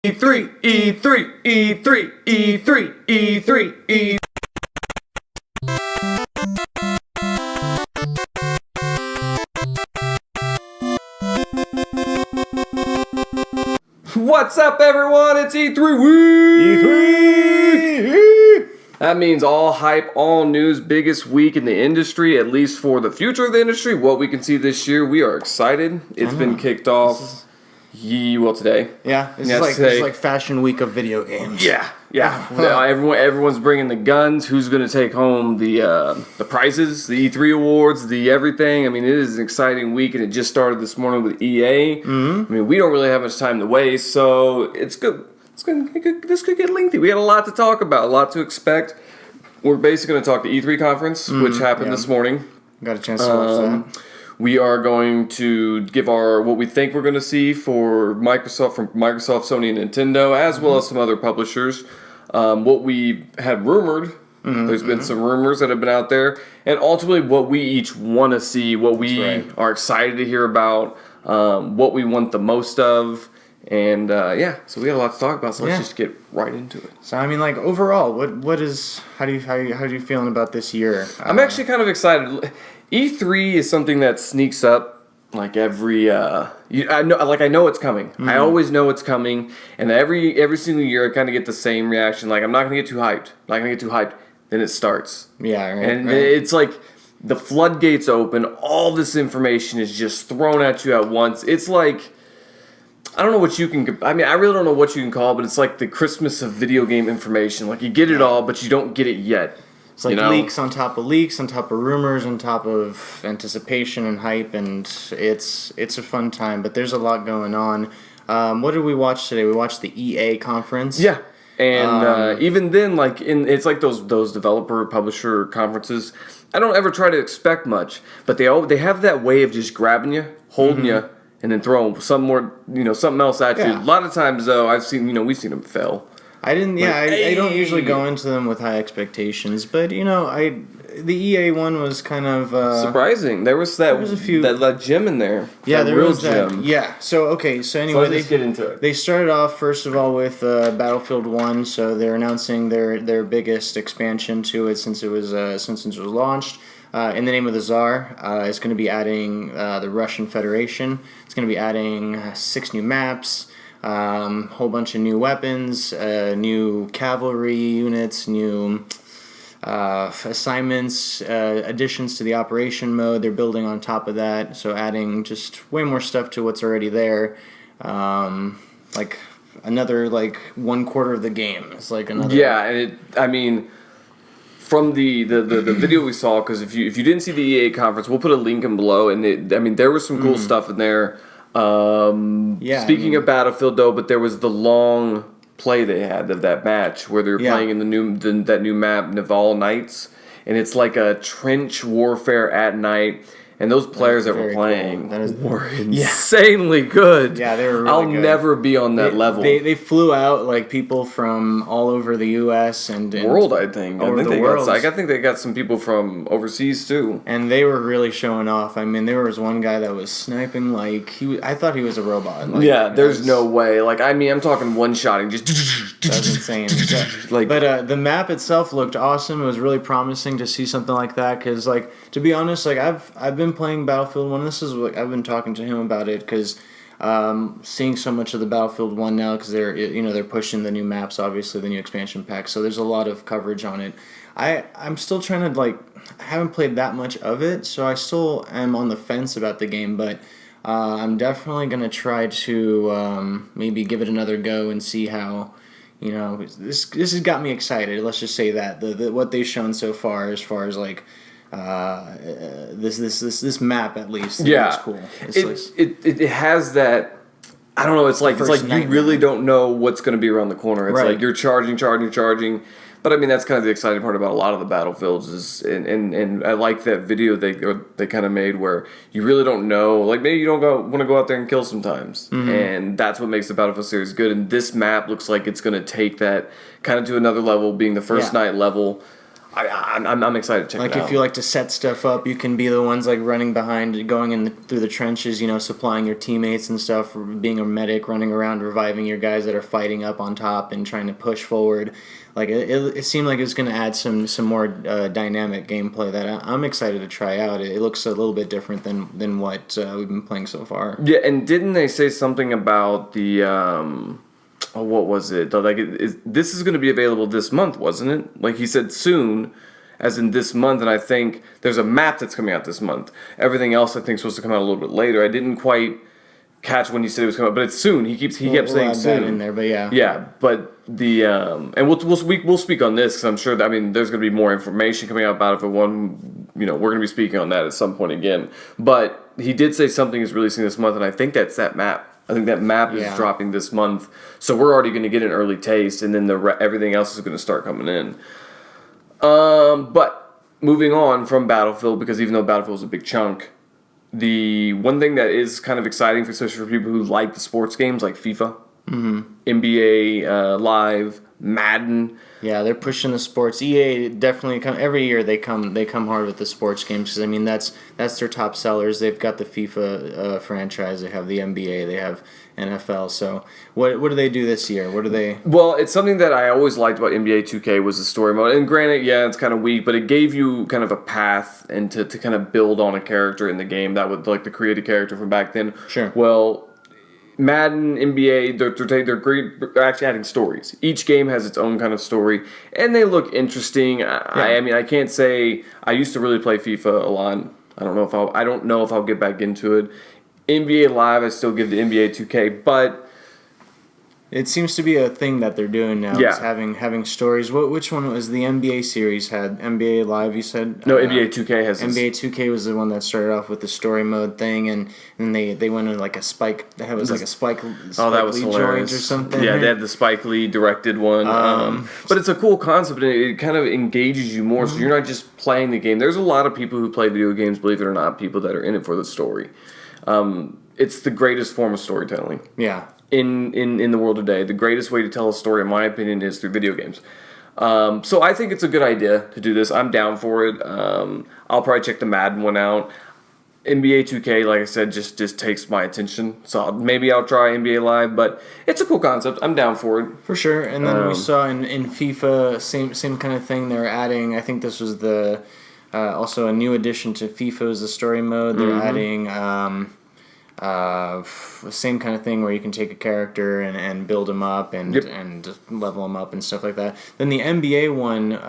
E3, E3, E3, E3, E3, E3. What's up, everyone? It's E3 week! E3! That means all hype, all news, biggest week in the industry, at least for the future of the industry. What we can see this year, we are excited. It's been kicked off. Today. Yeah, this is like Fashion Week of video games. Yeah. Everyone's bringing the guns. Who's going to take home the prizes, the E3 awards, the everything? I mean, it is an exciting week, and it just started this morning with EA. Mm-hmm. I mean, we don't really have much time to waste, so it's good. This could get lengthy. We had a lot to talk about, a lot to expect. We're basically going to talk the E3 conference, which happened this morning. Got a chance to watch that. We are going to give what we think we're going to see for Microsoft, Sony, and Nintendo, as well as some other publishers. What we had rumored. There's been some rumors that have been out there, and ultimately what we each want to see, what we are excited to hear about, what we want the most of, and so we got a lot to talk about. So let's just get right into it. So I mean, like overall, how do you feeling about this year? I'm actually kind of excited. E3 is something that sneaks up like every I know it's coming. I always know it's coming, and every single year I kind of get the same reaction. Like I'm not gonna get too hyped. Then it starts. Yeah, right. And it's like the floodgates open. All this information is just thrown at you at once. It's like I don't know what you can. I mean, I really don't know what you can call it, but it's like the Christmas of video game information. Like you get it all, but you don't get it yet. It's like leaks on top of rumors, on top of anticipation and hype, and it's a fun time. But there's a lot going on. What did we watch today? We watched the EA conference. Yeah, and even then, it's like those developer publisher conferences. I don't ever try to expect much, but they have that way of just grabbing you, holding you, and then throwing something else at you. A lot of times though, we've seen them fail. I didn't. Yeah, I don't usually go into them with high expectations, but the EA one was kind of surprising. There was a few that gem in there. Yeah, there was that. Gem. Yeah. So anyway, let's get into it. They started off first of all with Battlefield 1. So they're announcing their biggest expansion to it since it was launched. In the Name of the Tsar, it's going to be adding the Russian Federation. It's going to be adding 6 new maps. Whole bunch of new weapons, new cavalry units, new assignments, additions to the operation mode. They're building on top of that, so adding just way more stuff to what's already there. Like another 1/4 of the game. It's like another. Yeah, from the video we saw, because if you didn't see the EA conference, we'll put a link in below, and there was some cool stuff in there. Speaking of Battlefield though, but there was the long play they had of that match where they're playing in that new map, Naval Nights, and it's like a trench warfare at night. And those players that were playing were insanely good. Yeah, they were really I'll good. never be on that level. They flew out people from all over the U.S. and world. I think they got some people from overseas too. And they were really showing off. I mean, there was one guy that was sniping I thought he was a robot. There's no way. I'm talking one-shotting. Just that's insane. But the map itself looked awesome. It was really promising to see something like that because, to be honest, I've been playing Battlefield 1. This is I've been talking to him about it because seeing so much of the Battlefield 1 now because they're pushing the new maps, obviously the new expansion pack. So there's a lot of coverage on it. I'm still trying to I haven't played that much of it, so I still am on the fence about the game. But I'm definitely gonna try to maybe give it another go and see how. This has got me excited. Let's just say that what they've shown so far, as this map at least, looks cool. It has that. I don't know. It's like you really don't know what's going to be around the corner. It's like you're charging. But I mean, that's kind of the exciting part about a lot of the Battlefields and I like that video they kind of made where you really don't know. Maybe you don't want to go out there and kill sometimes, and that's what makes the Battlefield series good. And this map looks like it's going to take that kind of to another level, being the first night level. I'm excited to check it out. Like if you like to set stuff up, you can be the ones like running behind, going through the trenches, supplying your teammates and stuff, or being a medic, running around, reviving your guys that are fighting up on top and trying to push forward. Like it seemed like it was going to add some more dynamic gameplay that I'm excited to try out. It looks a little bit different than what we've been playing so far. Yeah, and didn't they say something about the what was it? Like this is going to be available this month, wasn't it? Like he said soon, as in this month, and I think there's a map that's coming out this month. Everything else I think is supposed to come out a little bit later. I didn't quite catch when he said it was coming out, but it's soon. He kept saying soon in there, but yeah. Yeah, but the and we'll speak on this because I'm sure that, there's going to be more information coming out about it. For one, we're going to be speaking on that at some point again. But he did say something is releasing this month, and I think that's that map. I think that map is dropping this month, so we're already going to get an early taste, and then everything else is going to start coming in. But moving on from Battlefield, because even though Battlefield is a big chunk, the one thing that is kind of exciting, especially for people who like the sports games like FIFA, NBA Live, Madden. Yeah, they're pushing the sports. EA definitely every year they come hard with the sports games because that's their top sellers. They've got the FIFA franchise, they have the NBA, they have NFL. So what do they do this year? What do they? Well, it's something that I always liked about NBA 2K was the story mode. And granted, yeah, it's kind of weak, but it gave you kind of a path and to kind of build on a character in the game that would like to create a character from back then. Sure. Well, Madden, NBA, they're great. They're actually adding stories. Each game has its own kind of story, and they look interesting. I can't say I used to really play FIFA a lot. I don't know if I'll get back into it. NBA Live, I still give the NBA 2K, but it seems to be a thing that they're doing now. Yeah. Is having stories. Which one was the NBA series had NBA Live? You said no. NBA 2K has NBA 2K was the one that started off with the story mode thing, and they went in like a Spike. That was like a Spike. That was Lee hilarious. Joint or something. Yeah, they had the Spike Lee directed one. But it's a cool concept, and it kind of engages you more. So you're not just playing the game. There's a lot of people who play video games, believe it or not, people that are in it for the story. It's the greatest form of storytelling. Yeah. In the world today, the greatest way to tell a story, in my opinion, is through video games. So I think it's a good idea to do this. I'm down for it. I'll probably check the Madden one out. NBA 2K, like I said, just takes my attention. So maybe I'll try NBA Live, but it's a cool concept. I'm down for it. For sure. And then we saw in FIFA, same kind of thing. They're adding, I think this was the also a new addition to FIFA is the story mode. They're adding same kind of thing where you can take a character and build him up and level him up and stuff like that. Then the NBA one,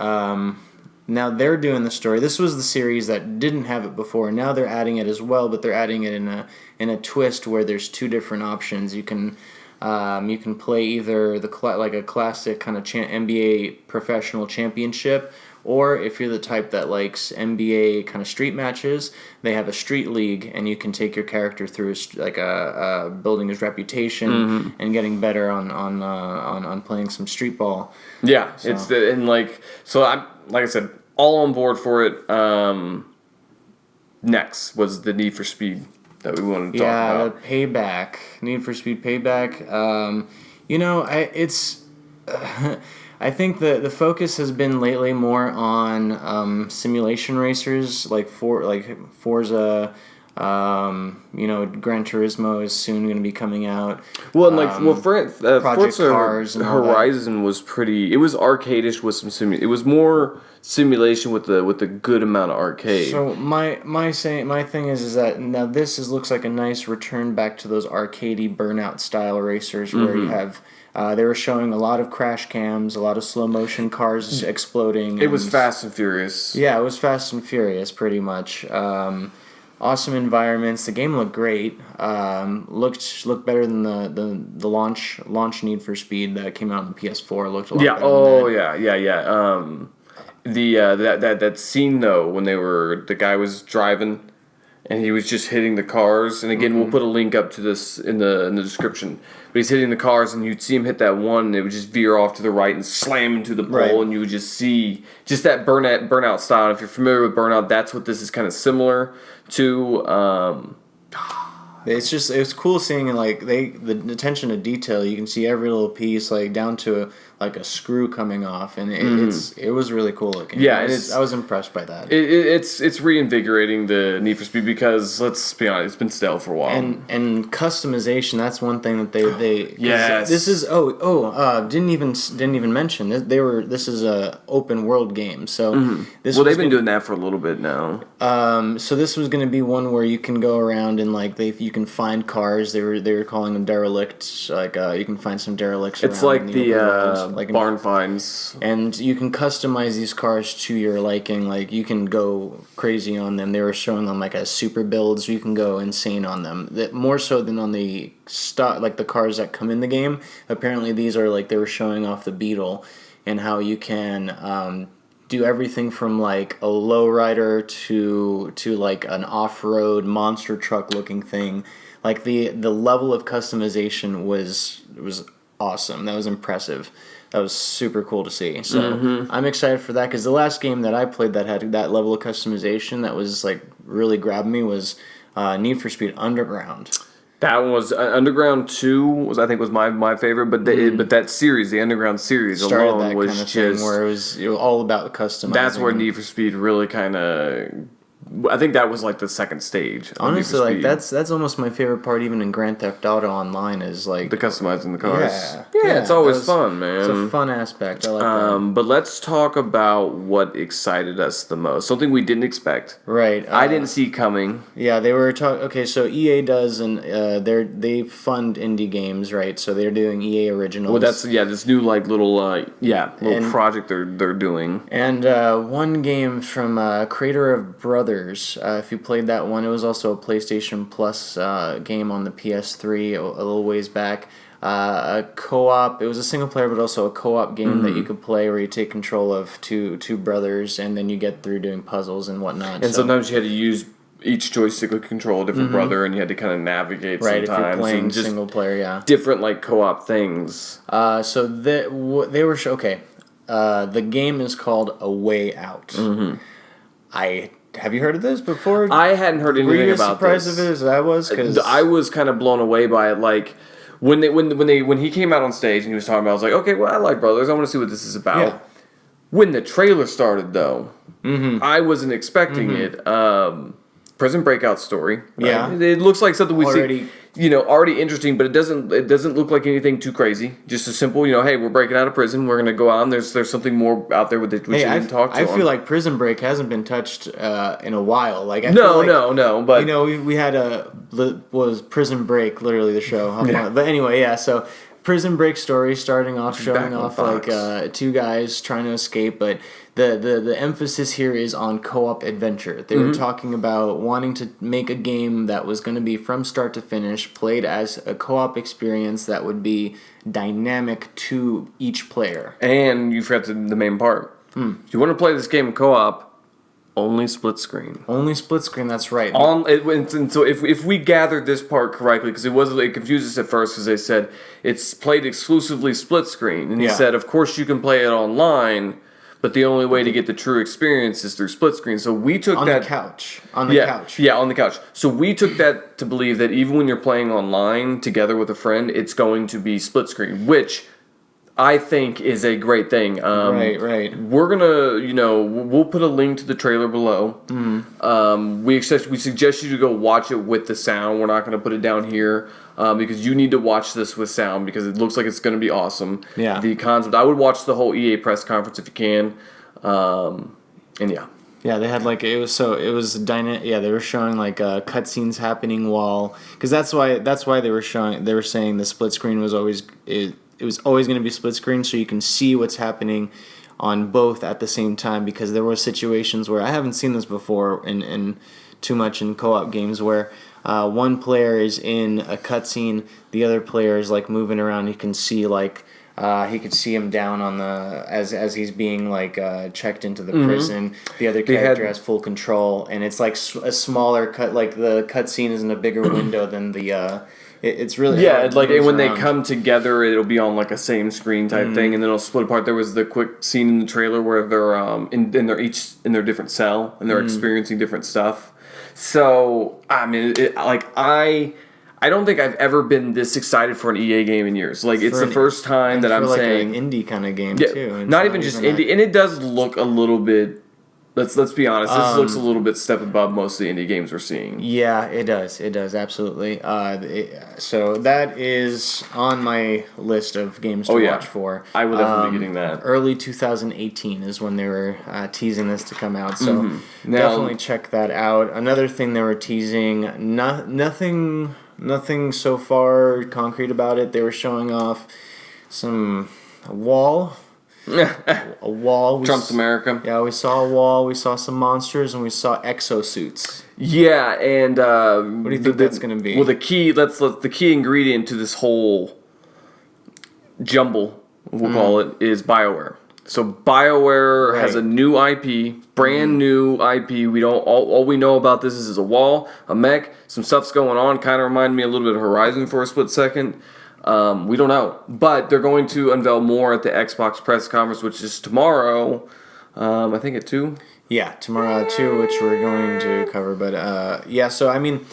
now they're doing the story. This was the series that didn't have it before. Now they're adding it as well, but they're adding it in a twist where there's two different options. You can play either like a classic kind of NBA professional championship, or if you're the type that likes NBA kind of street matches, they have a street league, and you can take your character through building his reputation and getting better on playing some street ball. Yeah, so. I'm like I said, all on board for it. Next was the Need for Speed that we wanted to talk about. Yeah, Payback, Need for Speed Payback. I think the focus has been lately more on simulation racers like Forza. Gran Turismo is soon going to be coming out. Well, and Project Forza Cars and Horizon was pretty. It was arcade-ish with some It was more simulation with a good amount of arcade. So my thing is that now this looks like a nice return back to those arcadey Burnout style racers where you have. They were showing a lot of crash cams, a lot of slow motion cars exploding. It was Fast and Furious. Yeah, it was Fast and Furious, pretty much. Awesome environments. The game looked great. Looked better than the launch Need for Speed that came out on the PS4. Looked a lot better. That scene though when the guy was driving. And he was just hitting the cars. And again, we'll put a link up to this in the description. But he's hitting the cars, and you'd see him hit that one, and it would just veer off to the right and slam into the pole, and you would just see just that burnout style. And if you're familiar with Burnout, that's what this is kind of similar to. It's cool seeing the attention to detail. You can see every little piece, like down to like a screw coming off, and it was really cool looking. Yeah, I was impressed by that. It's reinvigorating the Need for Speed because let's be honest, it's been stale for a while. And customization, that's one thing that they yes. This is didn't even mention this is a open world game. So they've been doing that for a little bit now. So this was going to be one where you can go around and like you can find cars. They were calling them derelicts. Like you can find some derelicts. It's like the barn finds, and you can customize these cars to your liking. Like you can go crazy on them. They were showing them like as super builds. So you can go insane on them. That more so than on the stock, like the cars that come in the game. Apparently these are like they were showing off the Beetle and how you can do everything from like a lowrider to like an off-road monster truck looking thing. Like the level of customization was awesome. That was impressive. That was super cool to see. So I'm excited for that because the last game that I played that had that level of customization that was like really grabbed me was Need for Speed Underground. That was Underground 2 was my favorite, but but that series, the Underground series alone was kind of just thing where it was all about customizing. That's where Need for Speed really kind of. I think that was like the second stage. Honestly, like that's almost my favorite part, even in Grand Theft Auto Online, is like the customizing the cars. Yeah, it's always fun, man. It's a fun aspect. I like that. But let's talk about what excited us the most. Something we didn't expect. Right. I didn't see coming. Yeah, they were talking. Okay, so EA does, and they fund indie games, right? So they're doing EA Originals. Well, that's this new like little project they're doing. And one game from creator of Brothers. If you played that one, it was also a PlayStation Plus game on the PS3 a little ways back. A co-op. It was a single player, but also a co-op game that you could play where you take control of two brothers, and then you get through doing puzzles and whatnot. And sometimes you had to use each joystick would control a different brother, and you had to kind of navigate. Right, sometimes. If you're playing single player, yeah. Different like co-op things. So they were okay. The game is called A Way Out. Have you heard of this before? I hadn't heard anything about this. Were you as surprised of it as I was? Cause I was kind of blown away by it. Like when he came out on stage and he was talking about it, I was like, okay, well, I like Brothers. I want to see what this is about. Yeah. When the trailer started, though, I wasn't expecting it. Prison Breakout story. Right? Yeah, it looks like something we've seen. Already interesting, but it doesn't look like anything too crazy. Just a simple, hey, we're breaking out of prison. We're gonna go out. And there's something more out there with it. We didn't talk to. I feel like Prison Break hasn't been touched in a while. Like no. But we had was Prison Break literally the show. How fun. But anyway, yeah. So Prison Break story showing off like two guys trying to escape, but the emphasis here is on co-op adventure. They were talking about wanting to make a game that was going to be from start to finish, played as a co-op experience that would be dynamic to each player. And you forgot the main part. If you want to play this game co-op, only split screen. Only split screen. That's right. And so if we gathered this part correctly, because it confused us at first because they said it's played exclusively split screen, and he said, of course you can play it online, but the only way to get the true experience is through split screen. So we took on that the couch. On the couch. Yeah, on the couch. So we took that to believe that even when you're playing online together with a friend, it's going to be split screen, which I think is a great thing. Right. We're gonna, we'll put a link to the trailer below. We suggest you to go watch it with the sound. We're not gonna put it down here because you need to watch this with sound because it looks like it's gonna be awesome. Yeah. The concept. I would watch the whole EA press conference if you can. And yeah. Yeah, they had dynamic. Yeah, they were showing like cutscenes happening because that's why they were saying the split screen was always. It was always going to be split screen so you can see what's happening on both at the same time because there were situations where I haven't seen this before in too much in co-op games where one player is in a cutscene, the other player is like moving around. You can see like he could see him down on the as he's being like checked into the prison. The other character has full control, and it's like a smaller cut. Like the cutscene is in a bigger window than the. It's really like when they come together, it'll be on like a same screen type thing, and then it'll split apart. There was the quick scene in the trailer where they're they're each in their different cell and they're experiencing different stuff. So I mean, I don't think I've ever been this excited for an EA game in years. Like, it's the first time that I'm saying... an indie kind of game, too. It's not even just indie. And it does look a little bit... Let's be honest. This looks a little bit step above most of the indie games we're seeing. Yeah, it does. It does, absolutely. So that is on my list of games to watch for. I would definitely be getting that. Early 2018 is when they were teasing this to come out. So definitely check that out. Another thing they were teasing, nothing so far concrete about it. They were showing off a wall. A wall. Trump's America. Yeah, we saw a wall, we saw some monsters, and we saw exosuits. Yeah, and what do you think that's going to be? Well, the key ingredient to this whole jumble, we'll call it, is Bioware. So Bioware has a new IP, brand new IP. We don't all we know about this is a wall, a mech, some stuff's going on. Kind of reminded me a little bit of Horizon for a split second. We don't know, but they're going to unveil more at the Xbox press conference, which is tomorrow. I think at 2. Yeah, tomorrow at 2, which we're going to cover. But so I mean,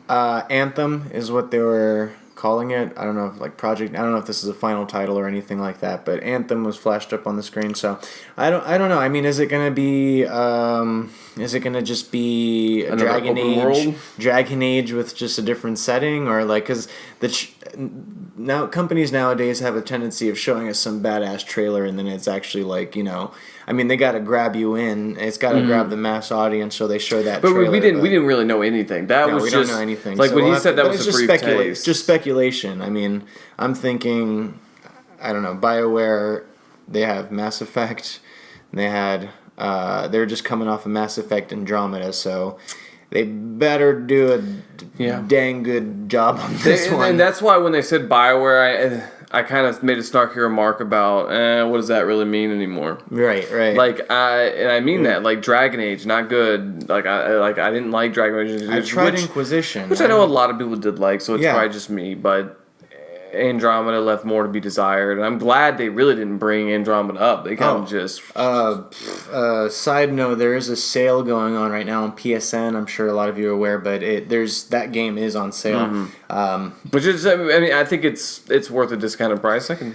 Anthem is what they were calling it. I don't know if I don't know if this is a final title or anything like that. But Anthem was flashed up on the screen, so I don't know. I mean, is it gonna be? Is it gonna just be a Dragon Age with just a different setting, or like because now companies nowadays have a tendency of showing us some badass trailer and then it's actually like, I mean, they got to grab you in. It's got to grab the mass audience, so they show that trailer. But we didn't really know anything. We don't know anything. Like, so when he said that was a brief taste. Just speculation. I mean, I'm thinking, I don't know, BioWare, they have Mass Effect. They had, they're just coming off of Mass Effect Andromeda, so they better do a dang good job on this one. And that's why when they said BioWare, I kind of made a snarky remark about, what does that really mean anymore? Right. Like, I mean that. Like, Dragon Age, not good. Like, I didn't like Dragon Age. I tried Inquisition. Which I know a lot of people did like, so it's probably just me, but Andromeda left more to be desired, and I'm glad they really didn't bring Andromeda up. They kind of just... side note, there is a sale going on right now on PSN. I'm sure a lot of you are aware, but that game is on sale. Which is, I mean, I think it's worth a discounted price. I can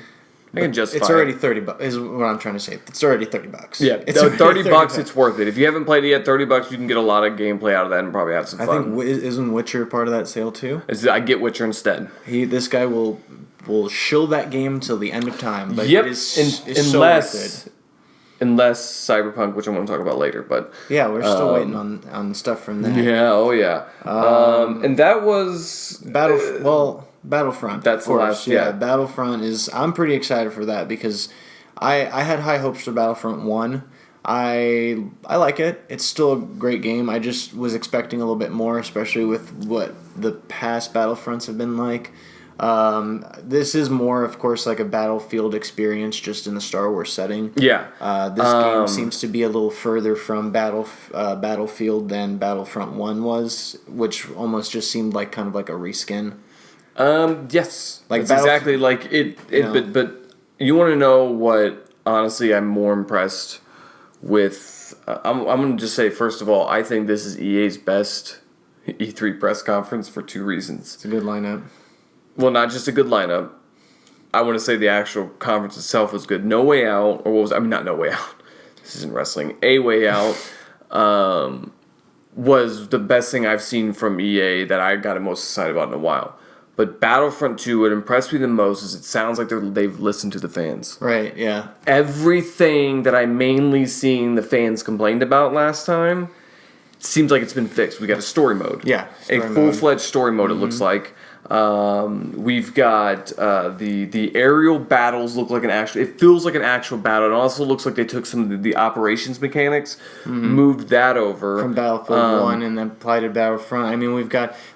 justify it's already $30 is what I'm trying to say. It's already $30. Yeah, it's $30. It's worth it. If you haven't played it yet, $30, you can get a lot of gameplay out of that and probably have some fun. I think isn't Witcher part of that sale too? I get Witcher instead. This guy will shill that game till the end of time. But unless Cyberpunk, which I'm going to talk about later, but yeah, we're still waiting on stuff from that. Yeah, and that was Battlefront. That's the last. Yeah, Battlefront is. I'm pretty excited for that because I had high hopes for Battlefront 1. I like it. It's still a great game. I just was expecting a little bit more, especially with what the past Battlefronts have been like. This is more, of course, like a Battlefield experience, just in the Star Wars setting. Yeah. This game seems to be a little further from Battlefield than Battlefront 1 was, which almost just seemed like kind of like a reskin. Yes. Like that's exactly like it. But you want to know what? Honestly, I'm more impressed with. I'm going to just say, first of all, I think this is EA's best E3 press conference for 2 reasons. It's a good lineup. Well, not just a good lineup. I want to say the actual conference itself was good. No Way Out, or what was... I mean, not No Way Out. This isn't wrestling. A Way Out was the best thing I've seen from EA that I got most excited about in a while. But Battlefront 2, what impressed me the most is it sounds like they've listened to the fans. Right, yeah. Everything that I mainly seen the fans complained about last time seems like it's been fixed. We got a story mode. Yeah. A full-fledged story mode, it looks like. We've got the aerial battles look like an actual... It feels like an actual battle. It also looks like they took some of the operations mechanics, moved that over. From Battlefield 1 and then applied to Battlefront. I mean,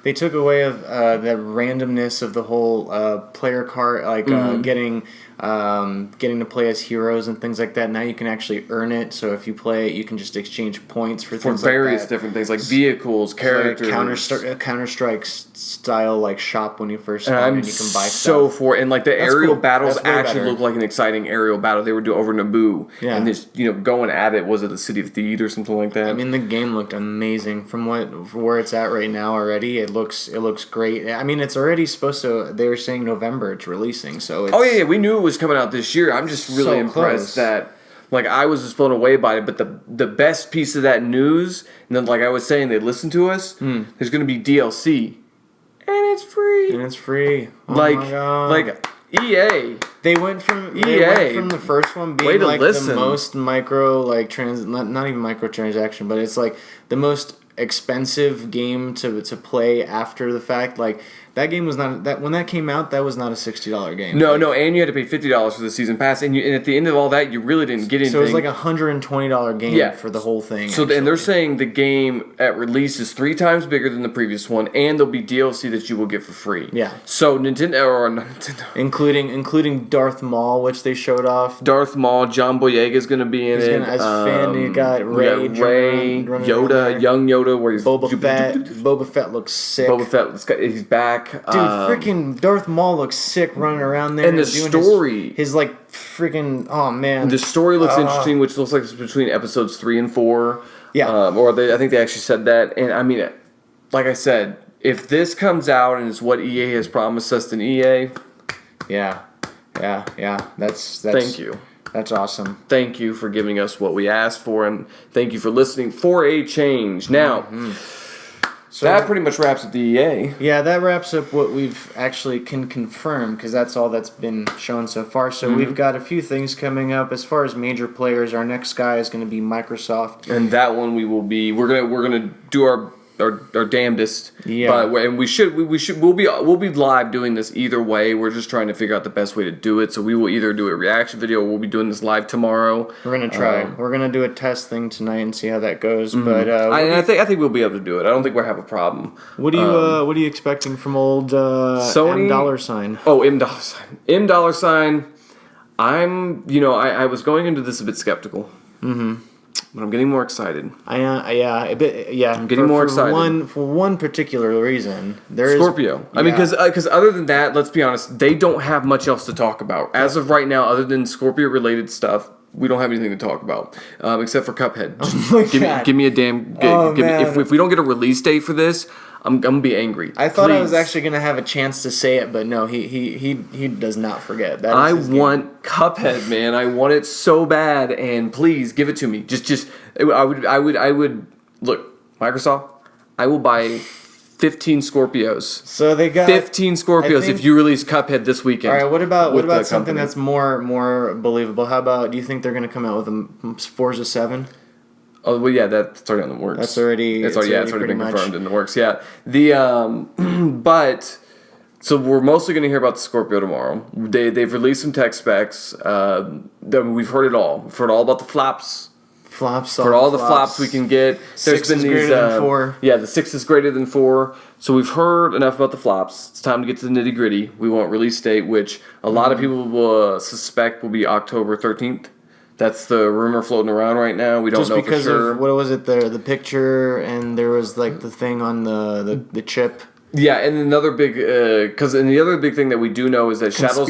they took away of the randomness of the whole player card, like getting to play as heroes and things like that. Now you can actually earn it. So if you play it, you can just exchange points for things various different things like vehicles, characters, like Counter-Strike style like shop shop when you first spawn and you can buy so stuff. for and like the That's aerial cool. battles That's way actually better. look like an exciting aerial battle they were doing over Naboo. Yeah. And this going at it, was it the City of Thieves or something like that? I mean, the game looked amazing from where it's at right now already. It looks great. I mean, it's already supposed to. They were saying November it's releasing, so it's, oh yeah, we knew it was coming out this year. I'm just really so impressed close. that like I was just blown away by it. But the best piece of that news, and then like I was saying, they listened to us. There's going to be DLC, and it's free. And it's free. Oh like my God. like EA. They went from the first one Way being to like listen. the most micro like not even microtransaction, but it's like the most expensive game to play after the fact. Like that game was not that when that came out, that was not a $60 game. No, and you had to pay $50 for the season pass, and at the end of all that, you really didn't get anything. So it was like a $120 game for the whole thing. So and they're saying the game at release is 3 times bigger than the previous one, and there'll be DLC that you will get for free. Yeah. So Nintendo, including Darth Maul, which they showed off. Darth Maul, John Boyega is going to be in it. As Finn, you got Ray, Ray, running Yoda, young Yoda, where he's Boba Fett looks sick. Boba Fett, he's back. Dude, freaking Darth Maul looks sick running around there. And the story. His like freaking, oh man. The story looks interesting, which looks like it's between episodes 3 and 4. Yeah. I think they actually said that. And I mean, like I said, if this comes out and it's what EA has promised us, then EA. Yeah. That's Thank you. That's awesome. Thank you for giving us what we asked for, and thank you for listening for a change. Now. So that pretty much wraps up the EA. Yeah, that wraps up what we've actually can confirm, because that's all that's been shown so far. So we've got a few things coming up as far as major players. Our next guy is going to be Microsoft, and that one we're gonna do our damnedest. Yeah. But we'll be live doing this either way. We're just trying to figure out the best way to do it. So we will either do a reaction video or we'll be doing this live tomorrow. We're gonna try. We're gonna do a test thing tonight and see how that goes. But I think we'll be able to do it. I don't think we'll have a problem. What are you expecting from old Sony? $M$? Oh, $M$. I was going into this a bit skeptical. But I'm getting more excited. I'm getting more excited. For one particular reason. Scorpio. I mean, because other than that, let's be honest, they don't have much else to talk about. As of right now, other than Scorpio-related stuff, we don't have anything to talk about. Except for Cuphead. Give me a damn... If we don't get a release date for this, I'm going to be angry. I thought I was actually going to have a chance to say it, but no, he does not forget. That I want Cuphead, man. I want it so bad, and please give it to me. I would look, Microsoft, I will buy 15 Scorpios. So they got 15 Scorpios if you release Cuphead this weekend. All right, what about something that's more believable? How about, do you think they're going to come out with a Forza 7? Oh well, yeah, that's already in the works. It's already been confirmed in the works. Yeah, but so we're mostly going to hear about the Scorpio tomorrow. They've released some tech specs. We've heard it all. We've heard all about the flops. For all the flops we can get. There's been these. Greater than 4. Yeah, the 6 is greater than 4. So we've heard enough about the flops. It's time to get to the nitty gritty. We want release date, which a lot of people will suspect will be October 13th. That's the rumor floating around right now. We don't know for sure. Just because of, what was it, the picture, and there was like the thing on the chip. Yeah, and another big, the other big thing that we do know is that Shadow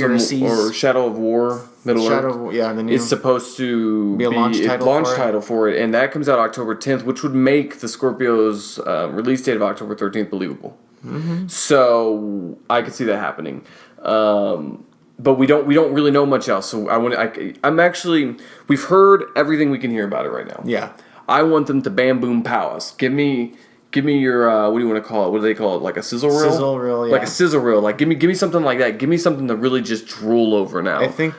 of War, Middle-earth, is supposed to be a launch title for it, and that comes out October 10th, which would make the Scorpio's release date of October 13th believable. So I could see that happening. But we don't really know much else. So we've heard everything we can hear about it right now. Yeah. I want them to bam boom pow us. Give me your what do you want to call it? What do they call it? Like a sizzle reel? Sizzle reel, yeah. Like a sizzle reel. Like give me something like that. Give me something to really just drool over now. I think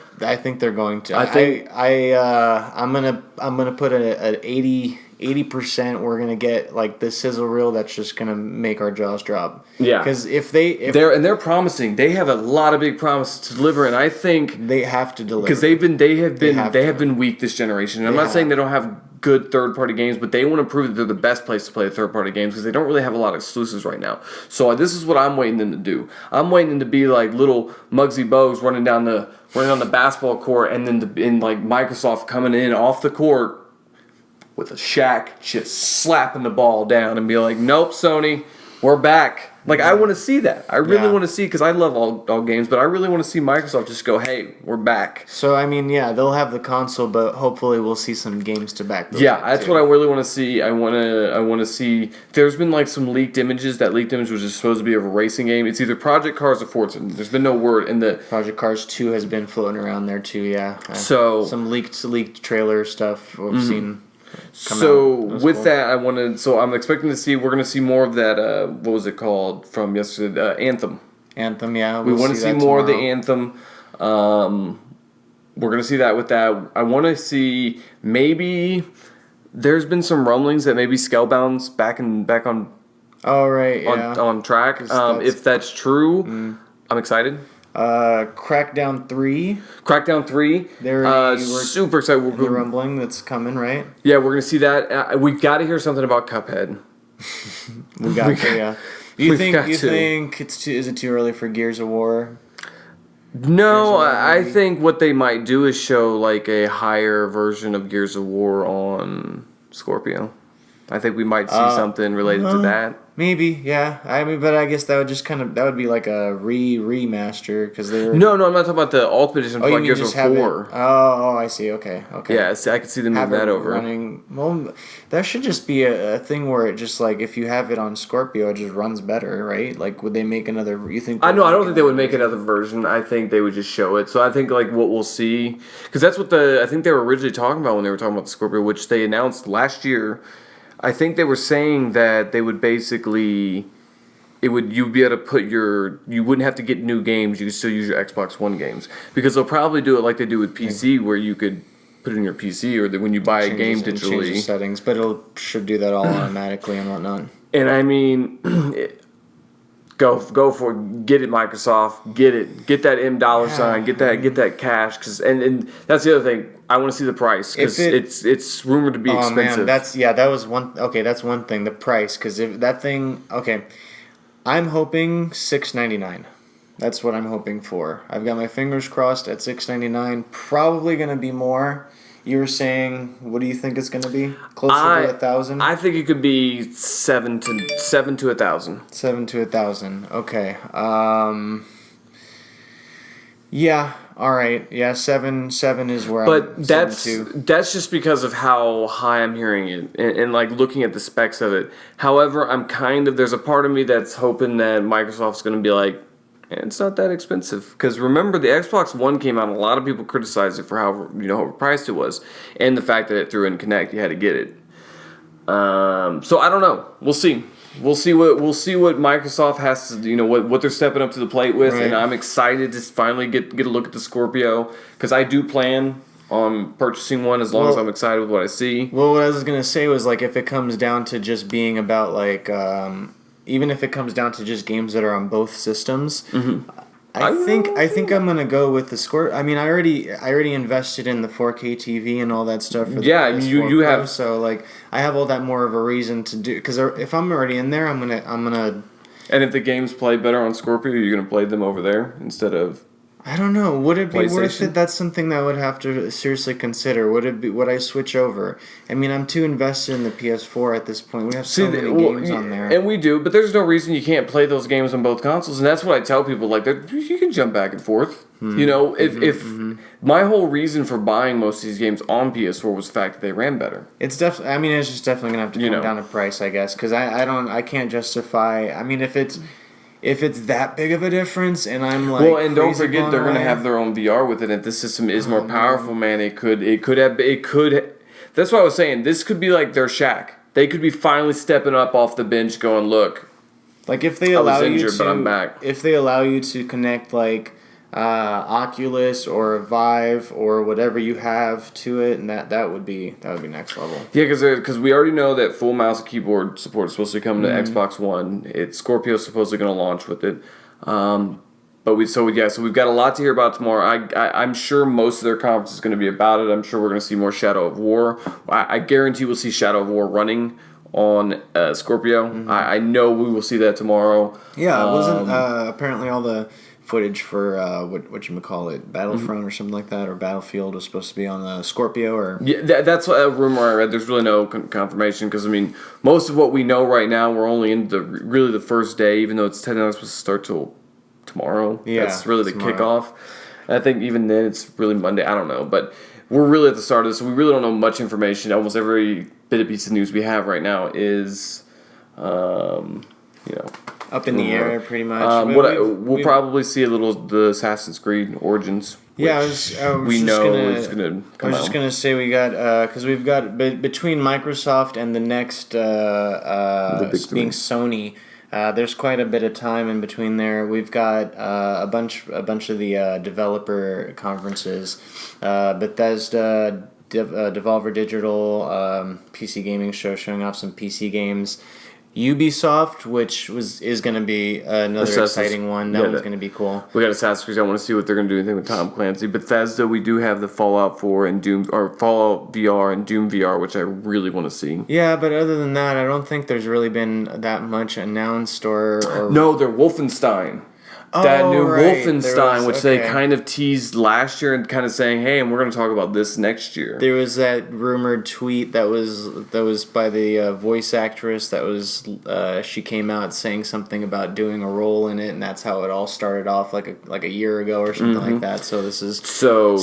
they're going to. I'm gonna put an 80%. We're gonna get like the sizzle reel that's just gonna make our jaws drop. Yeah. Because they're promising. They have a lot of big promises to deliver, and I think they have to deliver because they have been weak this generation. And I'm not saying they don't have good third-party games, but they want to prove that they're the best place to play third-party games because they don't really have a lot of exclusives right now. So this is what I'm waiting them to do. I'm waiting them to be like little Muggsy Bogues running down the basketball court, and then like Microsoft coming in off the court with a Shaq just slapping the ball down and be like, "Nope, Sony, we're back. Like, I want to see that. I really want to see, because I love all games, but I really want to see Microsoft just go, hey, we're back. So, I mean, they'll have the console, but hopefully we'll see some games to back those up, that's what I really want to see. I want to see... There's been, like, some leaked images. That leaked image was just supposed to be of a racing game. It's either Project Cars or Forza. There's been no word. And the Project Cars 2 has been floating around there, too, So... Some leaked trailer stuff we've seen... So with cool. that, So I'm expecting to see. We're going to see more of that. What was it called from yesterday? Anthem. Anthem, yeah. We want to see more of the Anthem. We're going to see that with that. I want to see maybe. There's been some rumblings that maybe Scalebound's back on. Oh right, yeah. On track. If that's true, I'm excited. Crackdown 3. Crackdown 3. They're super excited. The rumbling that's coming, right? Yeah, we're gonna see that. We've got to hear something about Cuphead. we got to, yeah. You think is it too early for Gears of War? No, I think what they might do is show like a higher version of Gears of War on Scorpio. I think we might see something related to that. Maybe, yeah. I mean, but I guess that would just that would be like a remaster because they're. No, I'm not talking about the Ultimate Edition. I'm talking about Gears of 4. Oh, I see. Okay. Yeah, I could see them move that over. Well, that should just be a thing where it just like if you have it on Scorpio, it just runs better, right? Like, would they make another? You think? I don't think they would make another version. I think they would just show it. So I think like what we'll see, because that's what I think they were originally talking about when they were talking about the Scorpio, which they announced last year. I think they were saying that they would basically, you'd be able to put you wouldn't have to get new games, you could still use your Xbox One games. Because they'll probably do it like they do with PC, where you could put it in your PC, or when you buy a game digitally. Change the settings, but it should do that all automatically and whatnot. And I mean, go for it. Get it, Microsoft. Get that $M sign. Get that cash. And that's the other thing. I want to see the price because it's rumored to be expensive. Man, that was one. Okay, that's one thing. The price, because if that thing. Okay, I'm hoping $6.99. That's what I'm hoping for. I've got my fingers crossed at $6.99. Probably gonna be more. You were saying, what do you think it's gonna be? Closer to 1,000? I think it could be 7 to 1,000. 7 to 1,000. Okay. Yeah. All right. Yeah. 7 is where. But that's just because of how high I'm hearing it and like looking at the specs of it. However, there's a part of me that's hoping that Microsoft's going to be like, it's not that expensive. Because remember, the Xbox One came out and a lot of people criticized it for how overpriced it was, and the fact that it threw in Kinect, you had to get it. So I don't know. We'll see. We'll see what Microsoft has to, what they're stepping up to the plate with, right. And I'm excited to finally get a look at the Scorpio because I do plan on purchasing one as long as I'm excited with what I see. Well, what I was gonna say was like if it comes down to just being about like even if it comes down to just games that are on both systems. Mm-hmm. I think I'm gonna go with the Scorpio. I mean, I already invested in the 4K TV and all that stuff. For the PS4 you Pro, have. So like, I have all that more of a reason to do. Because if I'm already in there, I'm gonna. And if the games play better on Scorpio, you're gonna play them over there instead of. I don't know. Would it be worth it? That's something that I would have to seriously consider. Would I switch over? I mean, I'm too invested in the PS4 at this point. We have so many games on there. And we do, but there's no reason you can't play those games on both consoles. And that's what I tell people. Like, you can jump back and forth. If my whole reason for buying most of these games on PS4 was the fact that they ran better. It's definitely. I mean, it's just definitely gonna have to come down to price, I guess, because I can't justify. I mean, if it's that big of a difference, and I'm like, well, and don't forget they're going to have their own VR with it. And if this system is more powerful, man, it could. That's what I was saying. This could be like their Shaq. They could be finally stepping up off the bench, going, look. Like if they allow but I'm back. If they allow you to connect like Oculus or Vive or whatever you have to it, and that would be next level. Yeah, because we already know that full mouse and keyboard support is supposed to come to Xbox One. Scorpio's supposedly going to launch with it. So we've got a lot to hear about tomorrow. I'm sure most of their conference is going to be about it. I'm sure we're going to see more Shadow of War. I guarantee we'll see Shadow of War running on Scorpio. I know we will see that tomorrow. Yeah, it wasn't apparently all the footage for what you call it, Battlefront or something like that, or Battlefield was supposed to be on the Scorpio or. Yeah, that's a rumor I read. There's really no confirmation because I mean most of what we know right now we're only in the first day, even though it's technically supposed to start till tomorrow. Yeah, that's really the kickoff. And I think even then it's really Monday. I don't know, but we're really at the start of this, so we really don't know much information. Almost every bit of piece of news we have right now is, up in the air, pretty much. We'll probably see a little the Assassin's Creed Origins. Yeah, I was just gonna say we got because we've got between Microsoft and the next being Sony. There's quite a bit of time in between there. We've got a bunch of the developer conferences, Bethesda, Devolver Digital, PC gaming show showing off some PC games. Ubisoft, which is going to be another exciting one. That one's going to be cool. We got Assassin's Creed. I want to see what they're going to do anything with Tom Clancy. Bethesda, we do have the Fallout 4 and Fallout VR and Doom VR, which I really want to see. Yeah, but other than that, I don't think there's really been that much announced or... No, they're Wolfenstein. That new Wolfenstein, which they kind of teased last year and kind of saying, hey, and we're going to talk about this next year. There was that rumored tweet that was by the voice actress that was she came out saying something about doing a role in it, and that's how it all started off like a year ago or something like that. So this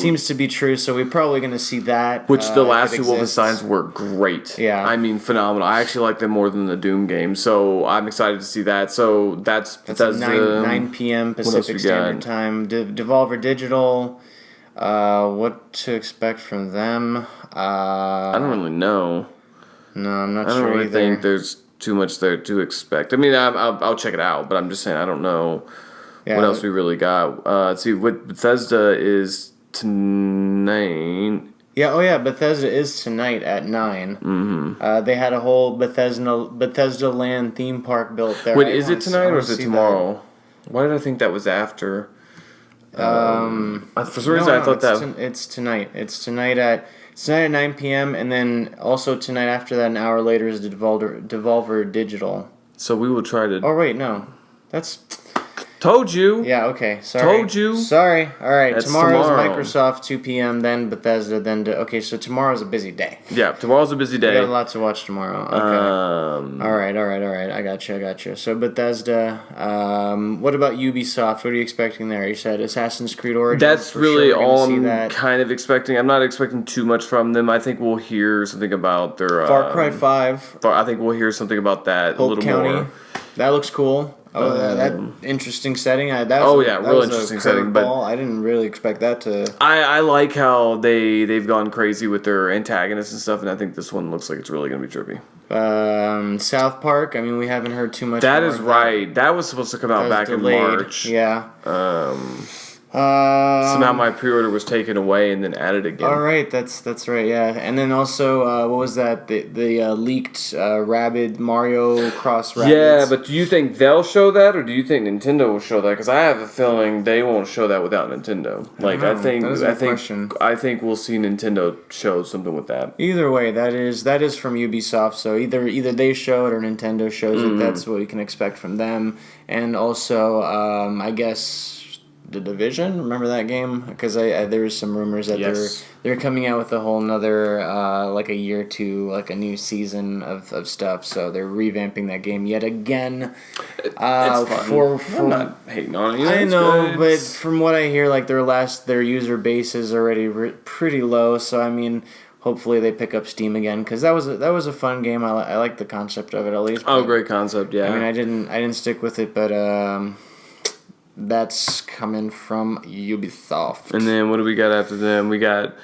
seems to be true. So we're probably going to see that. Which the last two Wolfensteins were great. Yeah, I mean phenomenal. I actually like them more than the Doom game, so I'm excited to see that. So that's 9 p.m. Pacific Standard Time. Devolver Digital. What to expect from them? I don't really know. No, I'm not sure. I don't really either. think there's too much there to expect. I mean, I'll check it out, but I'm just saying I don't know what else we really got. Let's see, what Bethesda is tonight. Yeah, oh yeah, Bethesda is tonight at 9. Mm-hmm. They had a whole Bethesda Land theme park built there. Wait, is it tonight or is it tomorrow? That. Why did I think that was after? For some reason I thought it's tonight. It's tonight at 9 p.m. and then also tonight after that, an hour later, is the Devolver Digital. So we will try to. Oh wait, no, that's. Told you. Yeah, okay. Sorry. Told you. Sorry. All right. That's tomorrow's tomorrow. Microsoft, 2 p.m., then Bethesda, then... okay, so tomorrow's a busy day. Yeah, tomorrow's a busy day. We got a lot to watch tomorrow. Okay. All right. I got you. So Bethesda. What about Ubisoft? What are you expecting there? You said Assassin's Creed Origins. That's really all I'm kind of expecting. I'm not expecting too much from them. I think we'll hear something about their... Far Cry 5. I think we'll hear something about that a little County. More. That looks cool. Oh, that interesting setting. Real interesting setting. But I didn't really expect that to. I like how they've gone crazy with their antagonists and stuff, and I think this one looks like it's really going to be trippy. South Park. I mean, we haven't heard too much. That is right. That was supposed to come out back in March. Yeah. Somehow my pre-order was taken away and then added again. All right, that's right, yeah. And then also, what was that? The leaked Rabbids Mario Cross Rabbids. Yeah, but do you think they'll show that, or do you think Nintendo will show that? Because I have a feeling they won't show that without Nintendo. I think we'll see Nintendo show something with that. Either way, that is from Ubisoft. So either they show it or Nintendo shows it. That's what we can expect from them. And also, I guess. The Division, remember that game? Because there was some rumors that they're coming out with a whole nother like a year to like a new season of stuff. So they're revamping that game yet again. It's fun. I'm not hating on it. I know, but from what I hear, like their user base is already pretty low. So I mean, hopefully they pick up steam again because that was a fun game. I like the concept of it at least. Oh, great concept! Yeah. I mean, I didn't stick with it, but. That's coming from Ubisoft. And then what do we got after them? We got...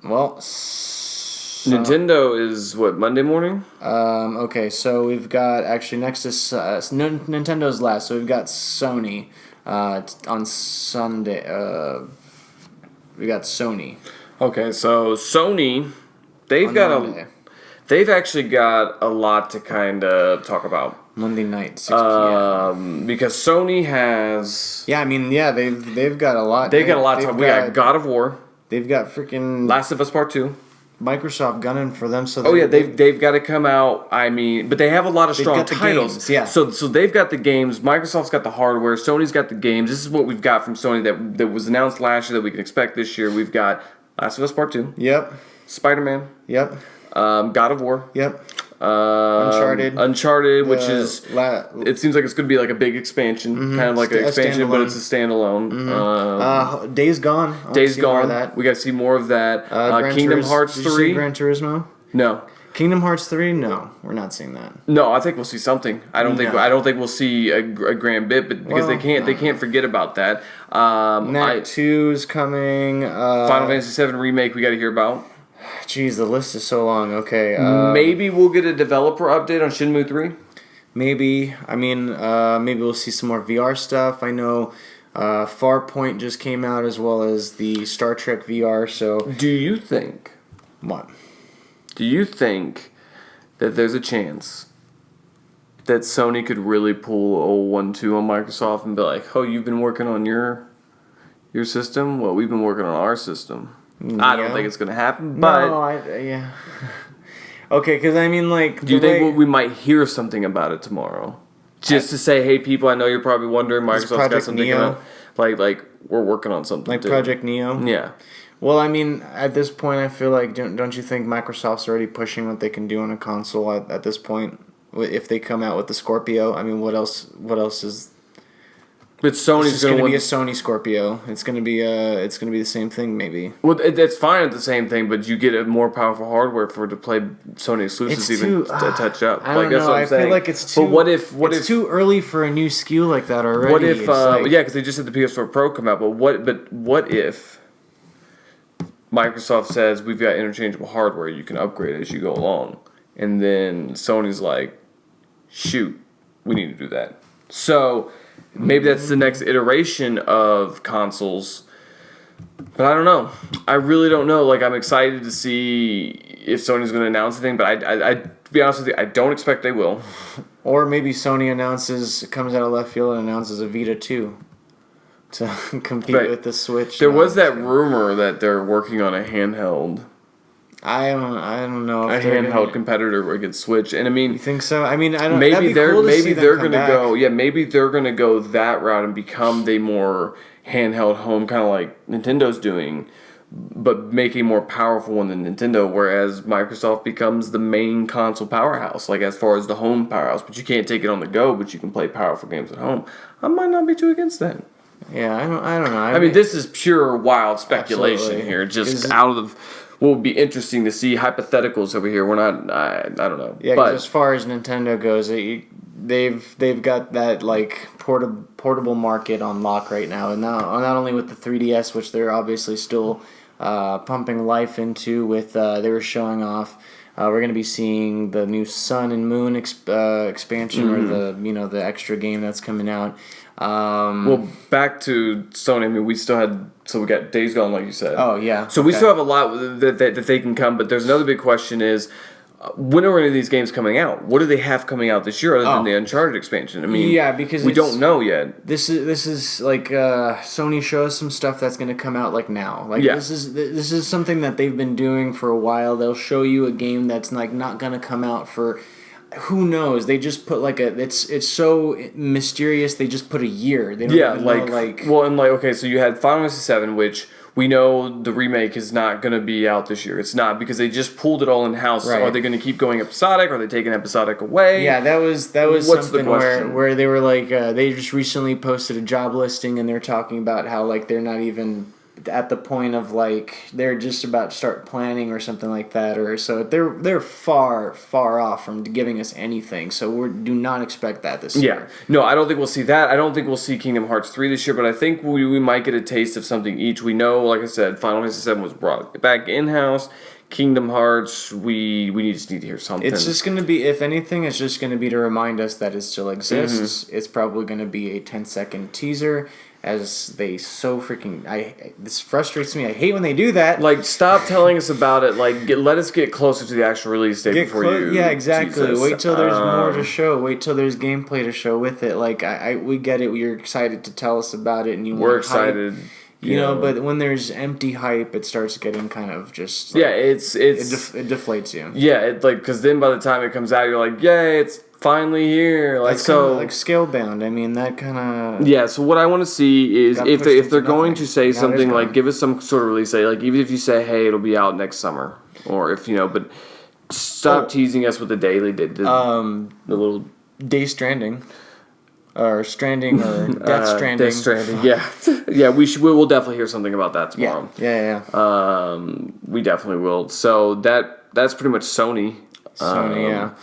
Well... Nintendo is, what, Monday morning? Okay, so we've got... Actually, next is... Nintendo's last, so we've got Sony on Sunday. We got Sony. Okay, so Sony... They've actually got a lot to kind of talk about. Monday night, 6 p.m. Because Sony has... Yeah, I mean, yeah, they've got a lot. They've got a lot to talk about. We got God of War. They've got freaking... Last of Us Part 2. Microsoft gunning for them. So they've got to come out. I mean, but they have a lot of strong titles. Games, yeah. So they've got the games. Microsoft's got the hardware. Sony's got the games. This is what we've got from Sony that was announced last year that we can expect this year. We've got Last of Us Part 2. Yep. Spider-Man. Yep. God of War. Yep. Uncharted, which is it seems like it's going to be like a big expansion, kind of like an expansion, but it's a standalone. Days Gone. Days Gone. That. We got to see more of that. Kingdom Hearts 3. Did you see Gran Turismo? No. Kingdom Hearts 3? No, we're not seeing that. No, I think we'll see something. I don't think we'll see a grand bit, but because they can't forget about that. Knack 2's coming. Final Fantasy VII Remake we got to hear about. Jeez, the list is so long. Okay. Maybe we'll get a developer update on Shenmue 3. Maybe. I mean, maybe we'll see some more VR stuff. I know Farpoint just came out as well as the Star Trek VR. So, do you think? What? Do you think that there's a chance that Sony could really pull a 1-2 on Microsoft and be like, "Oh, you've been working on your system? Well, we've been working on our system." Yeah. I don't think it's going to happen, but... No, yeah. Okay, because I mean, like... Do you think we might hear something about it tomorrow? Just to say, hey, people, I know you're probably wondering, Microsoft's got something coming. Like, we're working on something. Like Project Neo? Yeah. Well, I mean, at this point, I feel like... Don't you think Microsoft's already pushing what they can do on a console at this point? If they come out with the Scorpio, I mean, what else is... But Sony's going to be a Sony Scorpio. It's going to be the same thing, maybe. Well, it's fine at the same thing, but you get a more powerful hardware for it to play Sony exclusives to touch up. I don't know. I feel like it's too. But what if it's too early for a new SKU like that already? What if? Because they just had the PS4 Pro come out. But what if Microsoft says we've got interchangeable hardware, you can upgrade as you go along, and then Sony's like, shoot, we need to do that. So. Maybe that's the next iteration of consoles. But I don't know. I really don't know. Like, I'm excited to see if Sony's going to announce anything, but I to be honest with you, I don't expect they will. Or maybe Sony comes out of left field and announces a Vita 2 to compete with the Switch. There was that rumor that they're working on a handheld. I don't know. If a handheld competitor against Switch, and I mean, you think so? I mean, I don't. Maybe they're gonna go. Yeah, maybe they're gonna go that route and become the more handheld home, kind of like Nintendo's doing, but make a more powerful one than Nintendo. Whereas Microsoft becomes the main console powerhouse, like as far as the home powerhouse. But you can't take it on the go. But you can play powerful games at home. I might not be too against that. Yeah, I don't know. I mean, this is pure wild speculation here, just out of. What would be interesting to see hypotheticals over here. We're not. I don't know. Yeah, but as far as Nintendo goes, they've got that like portable market on lock right now, and not only with the 3DS, which they're obviously still pumping life into. With they were showing off. We're going to be seeing the new Sun and Moon expansion, or the extra game that's coming out. Well, back to Sony. I mean, we got Days Gone, like you said. Oh yeah. So we still have a lot that they can come, but there's another big question: is when are any of these games coming out? What do they have coming out this year other than the Uncharted expansion? I mean, yeah, because we don't know yet. This is like Sony shows some stuff that's going to come out like now. Like this is something that they've been doing for a while. They'll show you a game that's like not going to come out for. Who knows? They just put like it's so mysterious. They just put a year. They don't even know, okay, so you had Final Fantasy VII, which we know the remake is not going to be out this year. It's not because they just pulled it all in house. Right. Are they going to keep going episodic? Are they taking episodic away? Yeah, that was What's something where they were like they just recently posted a job listing and they're talking about how like they're not even at the point of like they're just about to start planning or something like that, or so they're far off from giving us anything. So we do not expect that this year. No, I don't think we'll see that. I don't think we'll see Kingdom Hearts 3 this year, but I think we might get a taste of something each. We know, like I said, Final Fantasy VII was brought back in house. Kingdom Hearts, we just need to hear something. It's just going to be, if anything, it's just going to be to remind us that it still exists. Mm-hmm. It's probably going to be a 10-second teaser. As they so freaking... this frustrates me. I hate when they do that. Like, stop telling us about it. Like, let us get closer to the actual release date before you... Yeah, exactly. Jesus. Wait till there's more to show. Wait till there's gameplay to show with it. Like, we get it. You're excited to tell us about it. And we're excited. You know, but when there's empty hype, it starts getting kind of just it deflates you. Yeah, because then by the time it comes out, you're like, yay, it's finally here. Like, that's so like Scalebound. I mean, that kind of So what I want to see is if they're going to say something like, give us some sort of release date, like even if you say, hey, it'll be out next summer, or if but stop teasing us with the daily date. The little Day Stranding. Or Stranding, or Death Stranding. Death Stranding, yeah. We'll definitely hear something about that tomorrow. Yeah. We definitely will. So that's pretty much Sony. Yeah.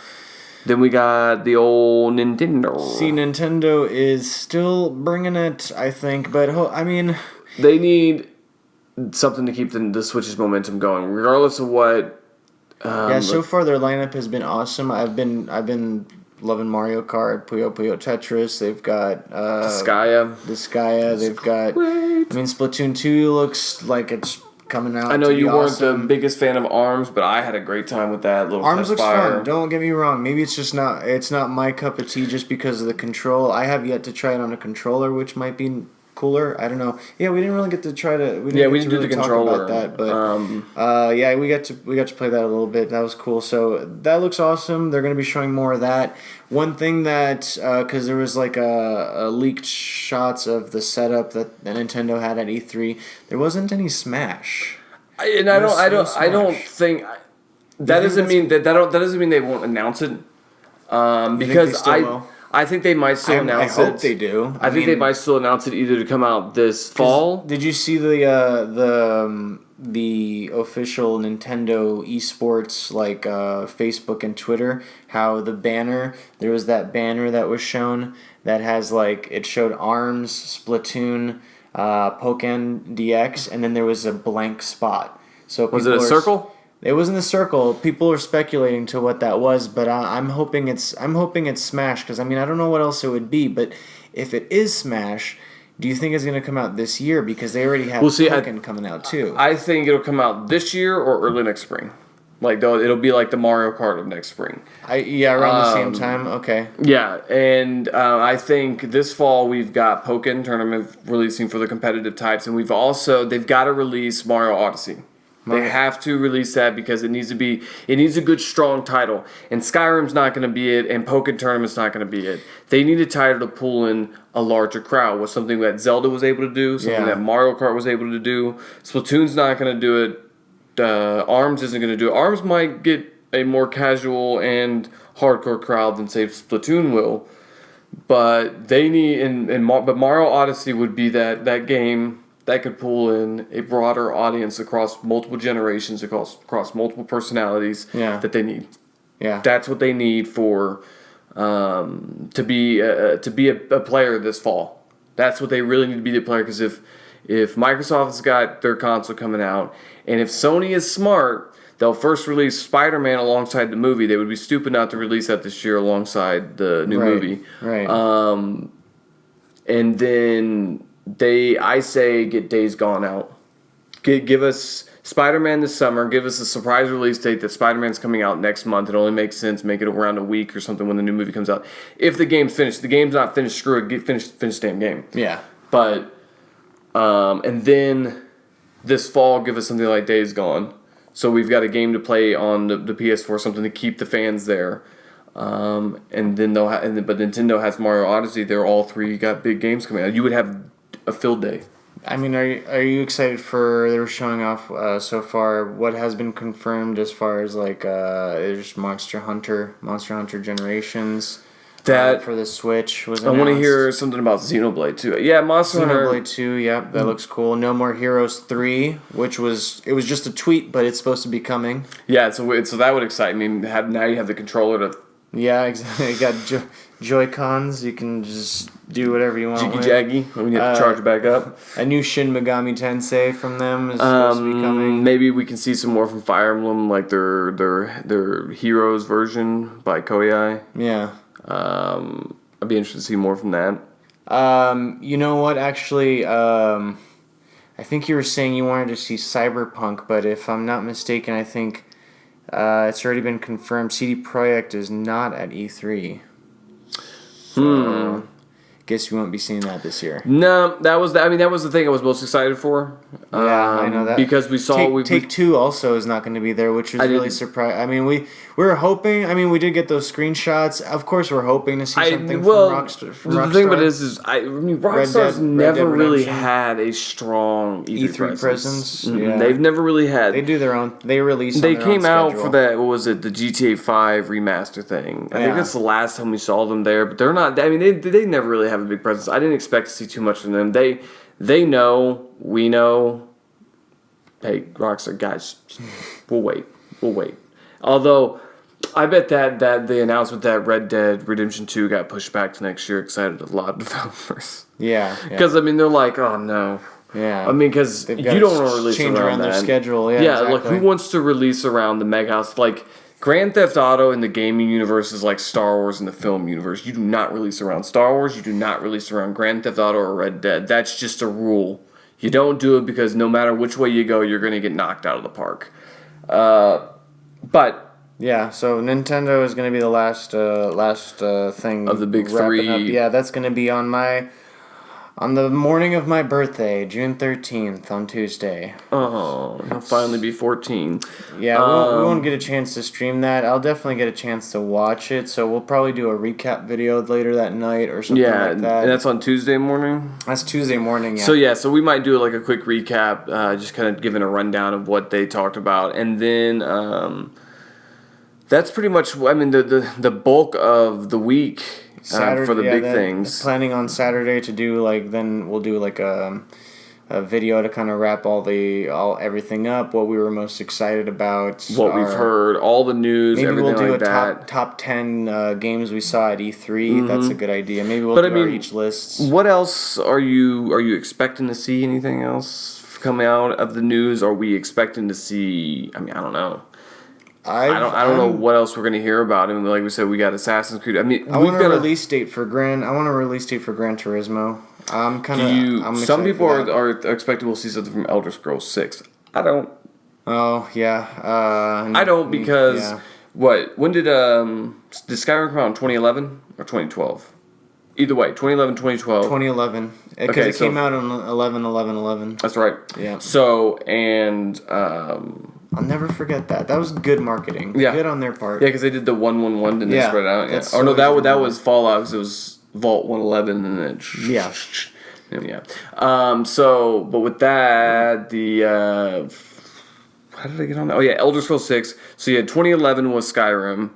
Then we got the old Nintendo. See, Nintendo is still bringing it, I think, but I mean, they need something to keep the Switch's momentum going, regardless of what. So far their lineup has been awesome. I've been loving Mario Kart, Puyo Puyo Tetris. They've got Disgaea. They've got. I mean, Splatoon 2 looks like it's coming out. I know you weren't the biggest fan of ARMS, but I had a great time with that little. ARMS looks fun. Don't get me wrong. Maybe it's just not. It's not my cup of tea just because of the control. I have yet to try it on a controller, which might be cooler. I don't know. Yeah, we didn't really get to try to. We didn't do the controller. Talk about that, but we got to play that a little bit. That was cool. So that looks awesome. They're going to be showing more of that. One thing that because there was like a leaked shots of the setup that Nintendo had at E3, there wasn't any Smash. I don't think that doesn't mean that doesn't mean they won't announce it. Because I think they might still announce it. I hope they do. I think they might still announce it either to come out this fall. Did you see the official Nintendo eSports Facebook and Twitter? How there was that banner that was shown that has it showed ARMS, Splatoon, Pokken DX, and then there was a blank spot. So was it a circle? It wasn't a circle. People are speculating to what that was, but I'm hoping it's Smash because I don't know what else it would be. But if it is Smash, do you think it's going to come out this year? Because they already have Pokken coming out too. I think it'll come out this year or early next spring. It'll be like the Mario Kart of next spring. Around the same time. Okay. Yeah, and I think this fall we've got Pokken tournament releasing for the competitive types, and they've got to release Mario Odyssey. They have to release that because it needs a good strong title. And Skyrim's not going to be it, and Pokken Tournament's not going to be it. They need a title to pull in a larger crowd. Was something that Zelda was able to do, something that Mario Kart was able to do. Splatoon's not going to do it. ARMS isn't going to do it. ARMS might get a more casual and hardcore crowd than say Splatoon will, but they need but Mario Odyssey would be that game that could pull in a broader audience across multiple generations, across multiple personalities that they need. Yeah, that's what they need for to be a player this fall. That's what they really need to be the player because if Microsoft's got their console coming out, and if Sony is smart, they'll first release Spider-Man alongside the movie. They would be stupid not to release that this year alongside the new movie. Right. And then I say get Days Gone out. Give us Spider-Man this summer. Give us a surprise release date that Spider-Man's coming out next month. It only makes sense. Make it around a week or something when the new movie comes out. If the game's finished. The game's not finished, screw it. Finish the damn game. Yeah. But, and then this fall, give us something like Days Gone. So we've got a game to play on the PS4, something to keep the fans there. And then but Nintendo has Mario Odyssey. They're all three got big games coming out. You would have a filled day. I mean, are you excited for they're showing off so far what has been confirmed as far as there's Monster Hunter Generations that for the Switch was announced. I want to hear something about Xenoblade 2. Yeah, Xenoblade 2, yep, that looks cool. No More Heroes 3, which was just a tweet, but it's supposed to be coming. Yeah, so that would excite me. Now you have the controller to. Yeah, exactly. You got Joy-Cons. You can just do whatever you want. Jiggy-jaggy. When you have to charge it back up. A new Shin Megami Tensei from them is supposed to be coming. Maybe we can see some more from Fire Emblem, like their Heroes version by Koei. Yeah. I'd be interested to see more from that. You know what? Actually, I think you were saying you wanted to see Cyberpunk, but if I'm not mistaken, I think it's already been confirmed. CD Projekt is not at E3. So, guess you won't be seeing that this year. No, that was the thing I was most excited for. Yeah, I know that. Because we saw... Take-Two also is not going to be there, which was really surprising. I mean, we were hoping... I mean, we did get those screenshots. Of course, we're hoping to see something from Rockstar. The thing about it is Rockstar's never really had a strong E3 presence. Yeah. They've never really had... They do their own... They release They came out for that, what was it, the GTA 5 remaster thing. I think that's the last time we saw them there, but they're not... I mean, they never really have a big presence. I didn't expect to see too much from them. They know, we know. Hey, Rockstar, guys, we'll wait. Although, I bet that the announcement that Red Dead Redemption 2 got pushed back to next year excited a lot of developers. Yeah. Because, I mean, they're like, oh, no. Yeah. I mean, because you don't want to release around their schedule. Yeah, exactly. Like, who wants to release around the Mega House? Like, Grand Theft Auto in the gaming universe is like Star Wars in the film universe. You do not release around Star Wars. You do not release around Grand Theft Auto or Red Dead. That's just a rule. You don't do it because no matter which way you go, you're going to get knocked out of the park. But... Yeah, so Nintendo is going to be the last thing... Of the big three. Up. Yeah, that's going to be on the morning of my birthday, June 13th, on Tuesday. Oh, I'll finally be 14. Yeah, we won't get a chance to stream that. I'll definitely get a chance to watch it, so we'll probably do a recap video later that night or something like that. Yeah, and that's on Tuesday morning? That's Tuesday morning, yeah. So we might do like a quick recap, just kind of giving a rundown of what they talked about. And then that's pretty much, I mean, the bulk of the week... Saturday, for the big things. Planning on Saturday to do then we'll do like a video to kind of wrap everything up. What we were most excited about. What we've heard, all the news, maybe everything we'll do like that. Top 10 games we saw at E3. That's a good idea. Maybe we'll do each lists. What else are you expecting to see? Anything else coming out of the news? Are we expecting to see? I mean, I don't know. I don't know what else we're gonna hear about him. Like we said, we got Assassin's Creed. I mean, I want a release date for Gran Turismo. Some people are expecting we'll see something from Elder Scrolls 6. I don't. Oh yeah. I don't because what? When did Skyrim come out in 2011 or 2012? Either way, 2011, 2012. 2011. Because it came out on 11/11/11. That's right. Yeah. So and. I'll never forget that. That was good marketing. Yeah. Good on their part. Yeah, because they did the 111, didn't they spread it out? Yeah. Oh, no, that was Fallout, because it was Vault 111, and then Yeah. But with that, how did I get on that? Oh, yeah, Elder Scrolls 6. So, yeah, 2011 was Skyrim.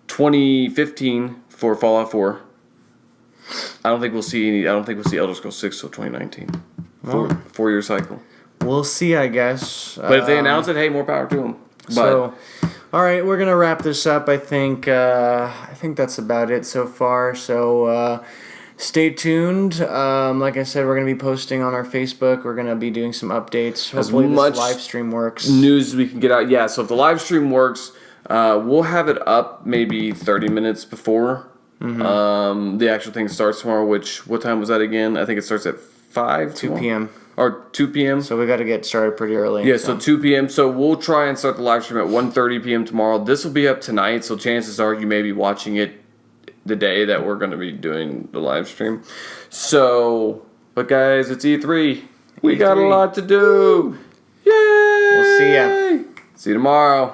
2015 for Fallout 4. I don't think we'll see Elder Scrolls 6 till 2019. 4-year cycle. We'll see, I guess. But if they announce it, hey, more power to them. All right, we're gonna wrap this up. I think that's about it so far. So stay tuned. Like I said, we're gonna be posting on our Facebook. We're gonna be doing some updates. Hopefully, this live stream works. News we can get out. Yeah. So if the live stream works, we'll have it up maybe 30 minutes before the actual thing starts tomorrow. What time was that again? I think it starts at 2 p.m. Or 2 p.m. So we got to get started pretty early. Yeah, so 2 p.m. So we'll try and start the live stream at 1:30 p.m. tomorrow. This will be up tonight, so chances are you may be watching it the day that we're going to be doing the live stream. So, but guys, it's E3. We got a lot to do. Yay! We'll see ya. See you tomorrow.